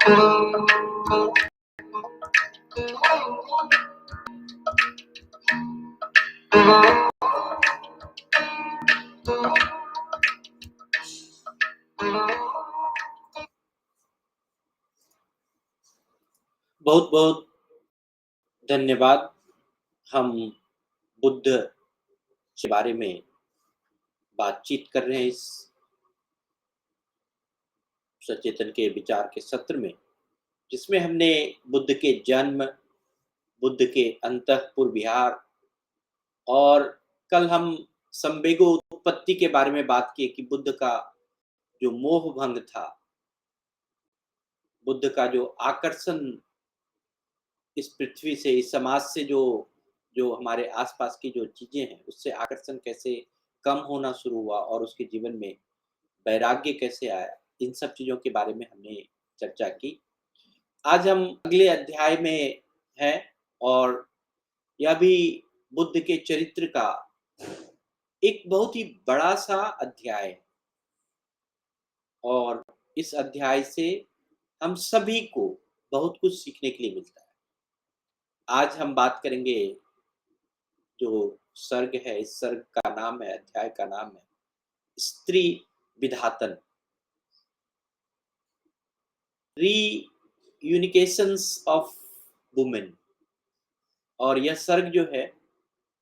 बहुत बहुत धन्यवाद। हम बुद्ध के बारे में बातचीत कर रहे हैं इस सचेतन के विचार के सत्र में, जिसमें हमने बुद्ध के जन्म, बुद्ध के अंतःपुर विहार और कल हम संवेगोत्पत्ति के बारे में बात की कि बुद्ध का जो मोह भंग था, बुद्ध का जो आकर्षण इस पृथ्वी से, इस समाज से, जो जो हमारे आसपास की जो चीजें हैं उससे आकर्षण कैसे कम होना शुरू हुआ और उसके जीवन में वैराग्य कैसे आया, इन सब चीजों के बारे में हमने चर्चा की। आज हम अगले अध्याय में हैं और यह भी बुद्ध के चरित्र का एक बहुत ही बड़ा सा अध्याय है और इस अध्याय से हम सभी को बहुत कुछ सीखने के लिए मिलता है। आज हम बात करेंगे, जो सर्ग है, इस सर्ग का नाम है, अध्याय का नाम है स्त्री विधातन, रीयूनिकेशंस ऑफ वुमेन। और यह सर्ग जो है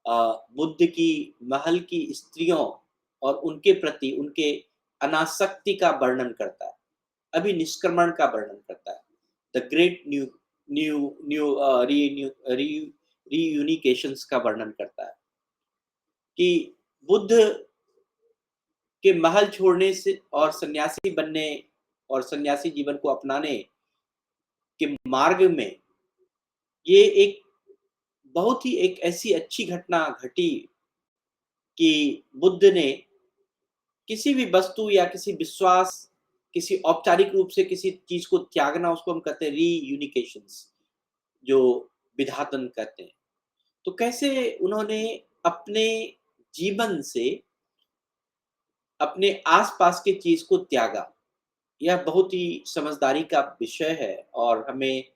बुद्ध की महल की स्त्रियों और उनके प्रति उनके अनासक्ति का वर्णन करता है, अभी निष्क्रमण का वर्णन करता है, the great new new new रीयूनिकेशंस का वर्णन करता है कि बुद्ध के महल छोड़ने से और सन्यासी बनने और सन्यासी जीवन को अपनाने के मार्ग में ये एक बहुत ही एक ऐसी अच्छी घटना घटी कि बुद्ध ने किसी भी वस्तु या किसी विश्वास, किसी औपचारिक रूप से किसी चीज को त्यागना, उसको हम कहते हैं रीयूनिकेशंस, जो विधातन कहते हैं। तो कैसे उन्होंने अपने जीवन से अपने आसपास की चीज को त्यागा, यह बहुत ही समझदारी का विषय है और हमें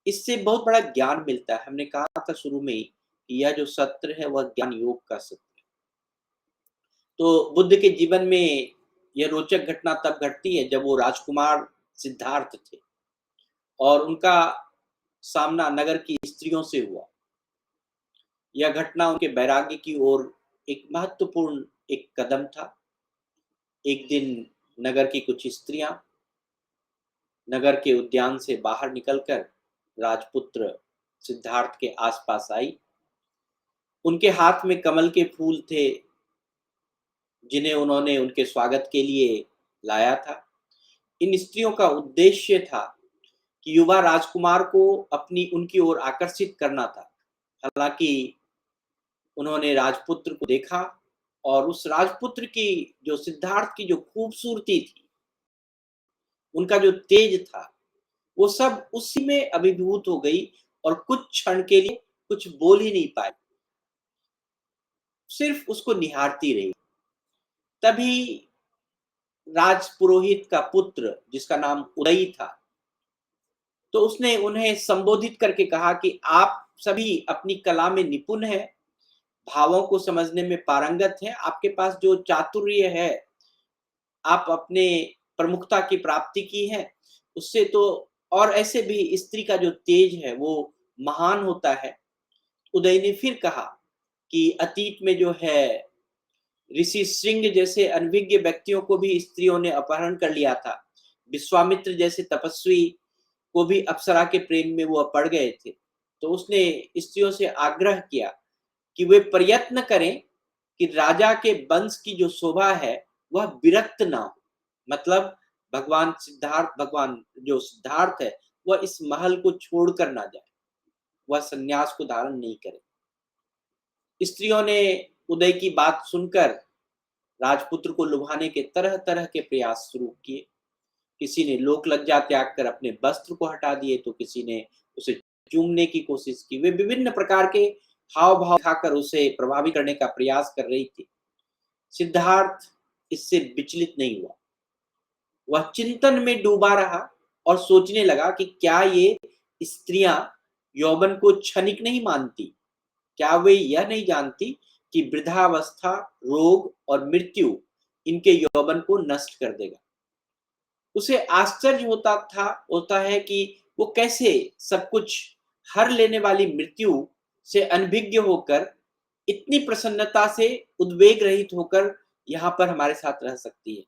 इससे बहुत बड़ा ज्ञान मिलता है। हमने कहा था शुरू में ही कि यह जो सत्र है वह ज्ञान योग का सत्र है। तो बुद्ध के जीवन में यह रोचक घटना तब घटती है जब वो राजकुमार सिद्धार्थ थे और उनका सामना नगर की स्त्रियों से हुआ। यह घटना उनके वैराग्य की ओर एक महत्वपूर्ण एक कदम था। एक दिन नगर की कुछ स्त्रियां नगर के उद्यान से बाहर निकलकर राजपुत्र सिद्धार्थ के आसपास आई। उनके हाथ में कमल के फूल थे, जिन्हें उन्होंने उनके स्वागत के लिए लाया था। इन स्त्रियों का उद्देश्य था कि युवा राजकुमार को अपनी उनकी ओर आकर्षित करना था। हालांकि उन्होंने राजपुत्र को देखा और उस राजपुत्र की, जो सिद्धार्थ की जो खूबसूरती थी, उनका जो तेज था, वो सब उसी में अभिभूत हो गई और कुछ क्षण के लिए कुछ बोल ही नहीं पाई, सिर्फ उसको निहारती रही। तभी राजपुरोहित का पुत्र, जिसका नाम उदई था, तो उसने उन्हें संबोधित करके कहा कि आप सभी अपनी कला में निपुण हैं, भावों को समझने में पारंगत हैं, आपके पास जो चातुर्य है, आप अपने प्रमुखता की प्राप्ति की है, उससे तो और ऐसे भी स्त्री का जो तेज है वो महान होता है। उदय ने फिर कहा कि अतीत में जो है ऋषि श्रृंग जैसे अनभिज्ञ व्यक्तियों को भी स्त्रियों ने अपहरण कर लिया था। विश्वामित्र जैसे तपस्वी को भी अप्सरा के प्रेम में वो पड़ गए थे। तो उसने स्त्रियों से आग्रह किया कि वे प्रयत्न करें कि राजा के वंश की जो शोभा है वह विरक्त ना हो। मतलब भगवान जो सिद्धार्थ है वह इस महल को छोड़कर ना जाए, वह संन्यास को धारण नहीं करे। स्त्रियों ने उदय की बात सुनकर राजपुत्र को लुभाने के तरह तरह के प्रयास शुरू किए। किसी ने लोक लज्जा त्याग कर अपने वस्त्र को हटा दिए, तो किसी ने उसे चूमने की कोशिश की। वे विभिन्न प्रकार के हाव भाव दिखाकर उसे प्रभावित करने का प्रयास कर रही थी। सिद्धार्थ इससे विचलित नहीं हुआ, वह चिंतन में डूबा रहा और सोचने लगा कि क्या ये स्त्रियां यौवन को क्षणिक नहीं मानती? क्या वे यह नहीं जानती कि वृद्धावस्था, रोग और मृत्यु इनके यौवन को नष्ट कर देगा? उसे आश्चर्य होता है कि वो कैसे सब कुछ हर लेने वाली मृत्यु से अनभिज्ञ होकर, इतनी प्रसन्नता से, उद्वेग रहित होकर यहाँ पर हमारे साथ रह सकती है।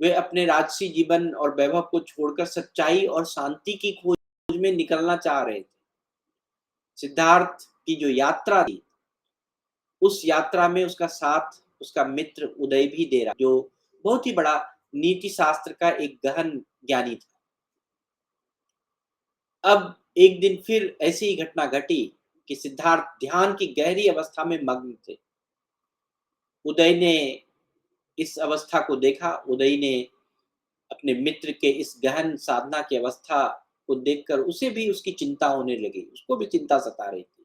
वे अपने राजसी जीवन और वैभव को छोड़कर सच्चाई और शांति की खोज में निकलना चाह रहे थे। सिद्धार्थ की जो यात्रा थी, उस यात्रा में उसका साथ उसका मित्र उदय भी दे रहा, जो बहुत ही बड़ा नीति शास्त्र का एक गहन ज्ञानी था। अब एक दिन फिर ऐसी ही घटना घटी कि सिद्धार्थ ध्यान की गहरी अवस्था में मग्न थे। उदय ने इस अवस्था को देखा। उदय ने अपने मित्र के इस गहन साधना की अवस्था को देखकर उसे भी उसकी चिंता होने लगी। उसको भी चिंता सता रही थी।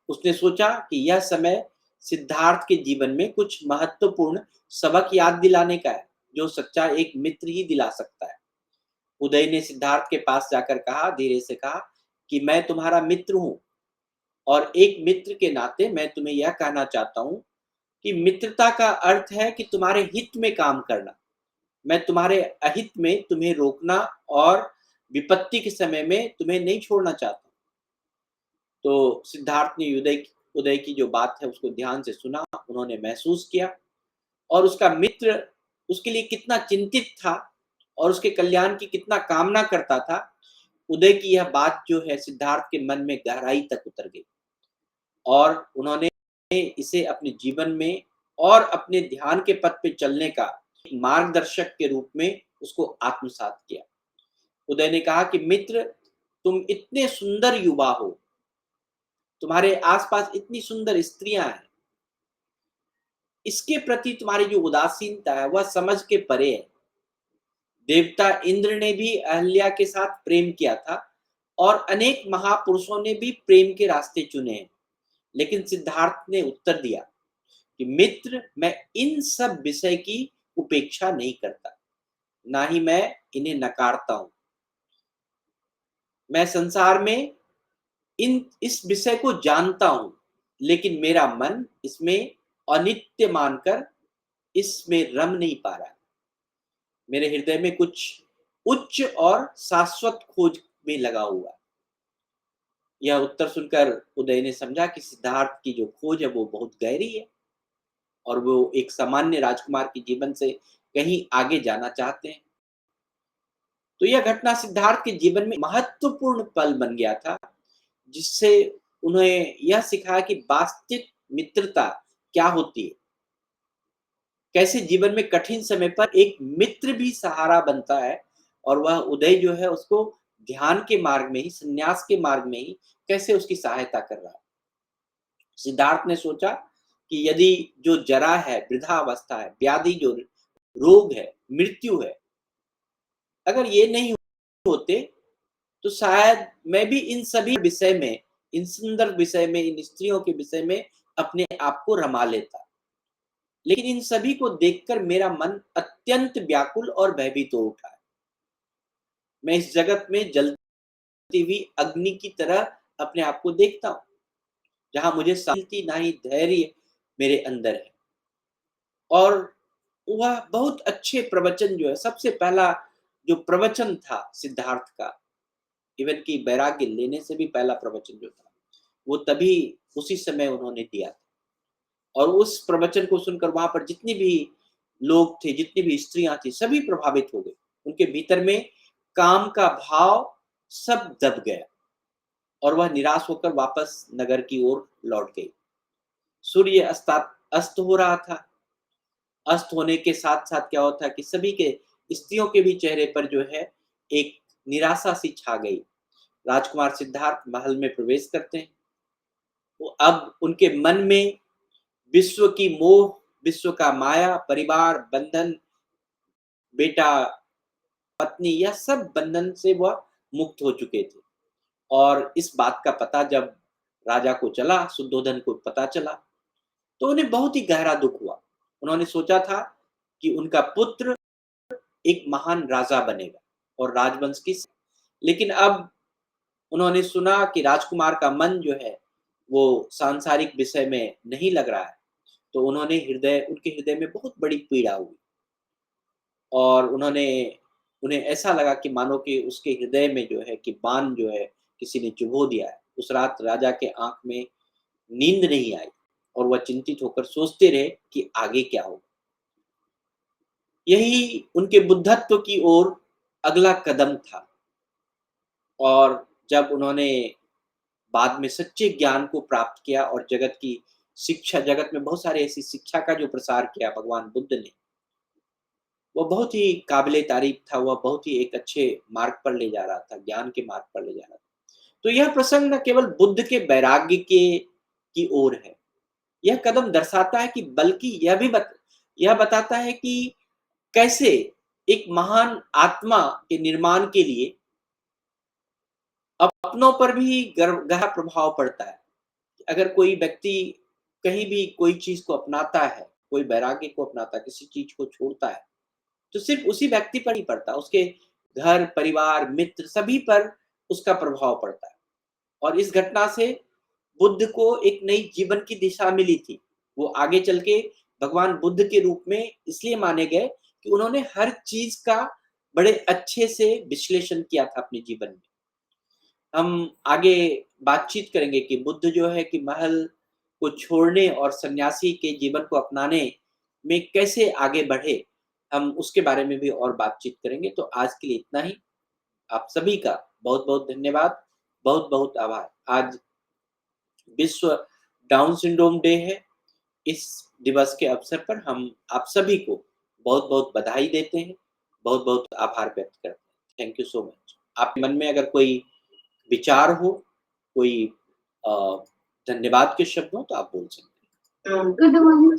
उसने सोचा कि यह समय सिद्धार्थ के जीवन में कुछ महत्वपूर्ण सबक याद दिलाने का है, जो सच्चा एक मित्र ही दिला सकता है। उदय ने सिद्धार्थ के पास जाकर कहा, धीरे से कहा कि मैं तुम्हारा मित्र हूं, और एक मित्र के नाते मैं तुम्हें यह कहना चाहता हूं कि मित्रता का अर्थ है कि तुम्हारे हित में काम करना। मैं तुम्हारे अहित में तुम्हें रोकना और विपत्ति के समय में तुम्हें नहीं छोड़ना चाहता। तो सिद्धार्थ ने उदय की जो बात है उसको ध्यान से सुना। उन्होंने महसूस किया और उसका मित्र उसके लिए कितना चिंतित था और उसके कल्याण की कितना कामना करता था। उदय की यह बात जो है सिद्धार्थ के मन में गहराई तक उतर गई और उन्होंने इसे अपने जीवन में और अपने ध्यान के पथ पे चलने का मार्गदर्शक के रूप में उसको आत्मसात किया। उदय ने कहा कि मित्र, तुम इतने सुंदर युवा हो, तुम्हारे आसपास इतनी सुंदर स्त्रियां हैं, इसके प्रति तुम्हारी जो उदासीनता है वह समझ के परे है। देवता इंद्र ने भी अहल्या के साथ प्रेम किया था और अनेक महापुरुषों ने भी प्रेम के रास्ते चुने हैं, लेकिन सिद्धार्थ ने उत्तर दिया कि मित्र, मैं इन सब विषय की उपेक्षा नहीं करता, ना ही मैं इन्हें नकारता हूं। मैं संसार में इस विषय को जानता हूं, लेकिन मेरा मन इसमें अनित्य मानकर इसमें रम नहीं पा रहा। मेरे हृदय में कुछ उच्च और शाश्वत खोज में लगा हुआ। यह उत्तर सुनकर उदय ने समझा कि सिद्धार्थ की जो खोज है वो बहुत गहरी है और वो एक सामान्य राजकुमार के जीवन से कहीं आगे जाना चाहते हैं। तो यह घटना सिद्धार्थ के जीवन में महत्वपूर्ण पल बन गया था, जिससे उन्हें यह सिखाया कि वास्तविक मित्रता क्या होती है। कैसे जीवन में कठिन समय पर एक मित्र भी सहारा बनता है, और वह उदय जो है उसको ध्यान के मार्ग में ही, संन्यास के मार्ग में ही कैसे उसकी सहायता कर रहा है। सिद्धार्थ ने सोचा कि यदि जो जरा है, वृद्धावस्था है, व्याधि जो रोग है, मृत्यु है, अगर ये नहीं होते तो शायद मैं भी इन सभी विषय में, इन सुंदर विषय में, इन स्त्रियों के विषय में अपने आप को रमा लेता। लेकिन इन सभी को देखकर मेरा मन अत्यंत व्याकुल और भयभीत हो उठा है। मैं इस जगत में जलती हुई अग्नि की तरह अपने आप को देखता हूँ, जहां मुझे शांति ना ही धैर्य मेरे अंदर है। और वह बहुत अच्छे प्रवचन जो है, सबसे पहला जो प्रवचन था सिद्धार्थ का, इवन की वैराग्य लेने से भी पहला प्रवचन जो था, वो तभी उसी समय उन्होंने दिया था। और उस प्रवचन को सुनकर वहां पर जितनी भी लोग थे, जितनी भी स्त्रियां थी, सभी प्रभावित हो गए। उनके भीतर में काम का भाव सब दब गया और वह निराश होकर वापस नगर की ओर लौट गई। सूर्य अस्त हो रहा था। अस्त होने के साथ साथ क्या होता है कि सभी के, स्त्रियों के भी चेहरे पर जो है एक निराशा सी छा गई। राजकुमार सिद्धार्थ महल में प्रवेश करते हैं। वो अब उनके मन में विश्व की मोह, विश्व का माया, परिवार बंधन, बेटा, पत्नी, यह सब बंधन से वह मुक्त हो चुके थे। और इस बात का पता जब राजा को चला, शुद्धोधन को पता चला, तो उन्हें बहुत ही गहरा दुख हुआ। उन्होंने सोचा था कि उनका पुत्र एक महान राजा बनेगा, और राजवंश की। लेकिन अब उन्होंने सुना कि राजकुमार का मन जो है, वो सांसारिक विषय में नहीं लग रहा है, तो उनके हृदय में बहुत बड़ी पीड़ा हुई और उन्हें ऐसा लगा कि मानो कि उसके हृदय में जो है कि बाण जो है, किसी ने चुभो दिया है। उस रात राजा के आँख में नींद नहीं आई और वह चिंतित होकर सोचते रहे कि आगे क्या होगा। यही उनके बुद्धत्व की ओर अगला कदम था और जब उन्होंने बाद में सच्चे ज्ञान को प्राप्त किया और जगत में बहुत सारी ऐसी शिक्षा का जो प्रसार किया भगवान बुद्ध ने, वो बहुत ही काबिले तारीफ था, वह बहुत ही एक अच्छे मार्ग पर ले जा रहा था, ज्ञान के मार्ग पर ले जा रहा था। तो यह प्रसंग न केवल बुद्ध के वैराग्य के की ओर है, यह कदम दर्शाता है कि बल्कि यह बताता है कि कैसे एक महान आत्मा के निर्माण के लिए अपनों पर भी गहरा प्रभाव पड़ता है। अगर कोई व्यक्ति कहीं भी कोई चीज़ को अपनाता है, कोई वैराग्य को अपनाता है, किसी चीज़ को छोड़ता है, तो सिर्फ़ उसी व्यक्ति पर नहीं पड़ता, उसके घर, परिवार, मित्र सभी पर उसका प्रभाव पड़ता है। और इस घटना से बुद्ध को एक नई जीवन की दिशा मिली थी। वो आगे चल के भगवान बुद्ध के रूप में इसलिए माने गए कि उन्होंने हर चीज़ का बड़े अच्छे से विश्लेषण किया था अपने जीवन में। हम आगे बातचीत करेंगे कि बुद्ध जो है कि महल को छोड़ने और सन्यासी के जीवन को अपनाने में कैसे आगे बढ़े, हम उसके बारे में भी और बातचीत करेंगे। तो आज के लिए इतना ही। आप सभी का बहुत-बहुत धन्यवाद, बहुत-बहुत आभार। आज विश्व डाउन सिंड्रोम डे है। इस दिवस के अवसर पर हम आप सभी को बहुत-बहुत बधाई देते हैं, बहुत-बहुत आभार व्यक्त करते हैं। Thank you so much. आपके मन में अगर कोई विचार हो, कोई अ, धन्यवाद के शब्द हों तो आप बोल सकते हैं। Good morning.